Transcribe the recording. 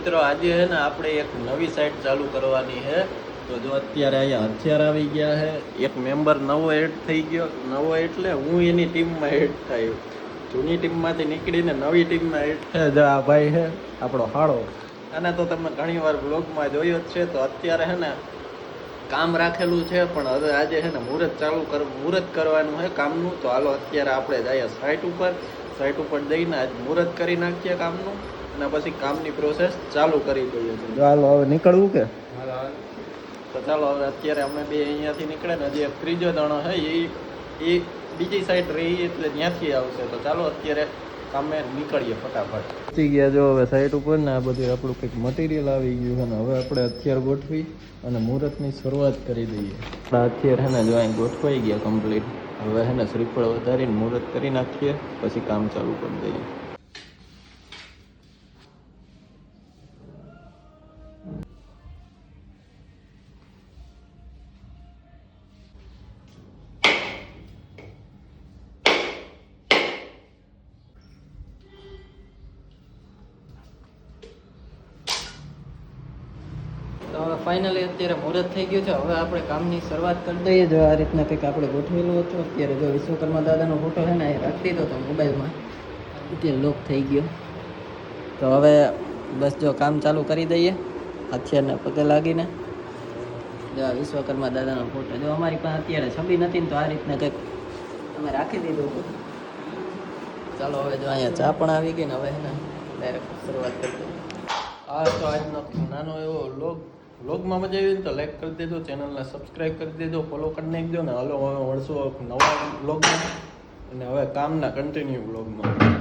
મિત્રો આજે છે ને આપણે એક નવી સાઇટ ચાલુ કરવાની છે. તો જો અત્યારે અહીંયા હથિયાર આવી ગયા છે, એક મેમ્બર નવો એડ થઈ ગયો. નવો એટલે હું એની ટીમમાં એડ થયો. જૂની ટીમમાંથી નીકળીને નવી ટીમમાં એડ છે. જો આ ભાઈ છે આપણો હાળો. અને તો તમે ઘણી વાર બ્લોગમાં જોયો જ છે. તો અત્યારે છે ને કામ રાખેલું છે, પણ હવે આજે છે ને મુહૂર્ત કરવાનું છે કામનું. તો હાલો અત્યારે આપણે જઈએ સાઇટ ઉપર જઈને આજ મુહૂર્ત કરી નાખીએ કામનું, અને પછી કામની પ્રોસેસ ચાલુ કરી દઈએ છીએ. ચાલો હવે નીકળવું કે તો ચાલો હવે અત્યારે અમે બે અહીંયાથી નીકળે ને હજી એક ત્રીજો દાણો છે એ બીજી સાઈડ રહી એટલે ત્યાંથી આવશે. તો ચાલો અત્યારે કામે નીકળીએ ફટાફટ. પહોંચી ગયા જો હવે સાઈડ ઉપર ને આ બધું આપણું કંઈક મટીરિયલ આવી ગયું છે ને હવે આપણે હથિયાર ગોઠવી અને મુહૂર્તની શરૂઆત કરી દઈએ. આપણા હથિયાર છે ને જો અહીં ગોઠવાઈ ગયા કમ્પ્લીટ. હવે છે ને શ્રીફળ વધારીને મુહૂર્ત કરી નાખીએ, પછી કામ ચાલુ કરી દઈએ. તો હવે ફાઇનલી અત્યારે મુહૂર્ત થઈ ગયું છે. હવે આપણે કામની શરૂઆત કરી દઈએ. જો આ રીતના કંઈક આપણે ગોઠવેલું હતું. અત્યારે જો વિશ્વકર્મા દાદાનો ફોટો છે ને એ રાખી દીધો હતો મોબાઈલમાં, અત્યારે લોક થઈ ગયો. તો હવે બસ જો કામ ચાલુ કરી દઈએ હથિયારને પગે લાગીને. જો આ વિશ્વકર્મા દાદાનો ફોટો જો અમારી પાસે અત્યારે છબી નથી ને તો આ રીતના કંઈક અમે રાખી દીધું હતું. ચાલો હવે જો અહીંયા ચા પણ આવી ગઈ ને હવે ને ડાયરેક્ટ શરૂઆત કરી દઈએ. આ તો આજનો નાનો એવો વ્લોગમાં મજા આવી ને તો લાઈક કરી દેજો, ચેનલને સબસ્ક્રાઈબ કરી દેજો, ફોલો કરી નાખજો ને. હાલો હવે મળશું નવા વ્લોગમાં અને હવે કામના કન્ટિન્યુ વ્લોગમાં.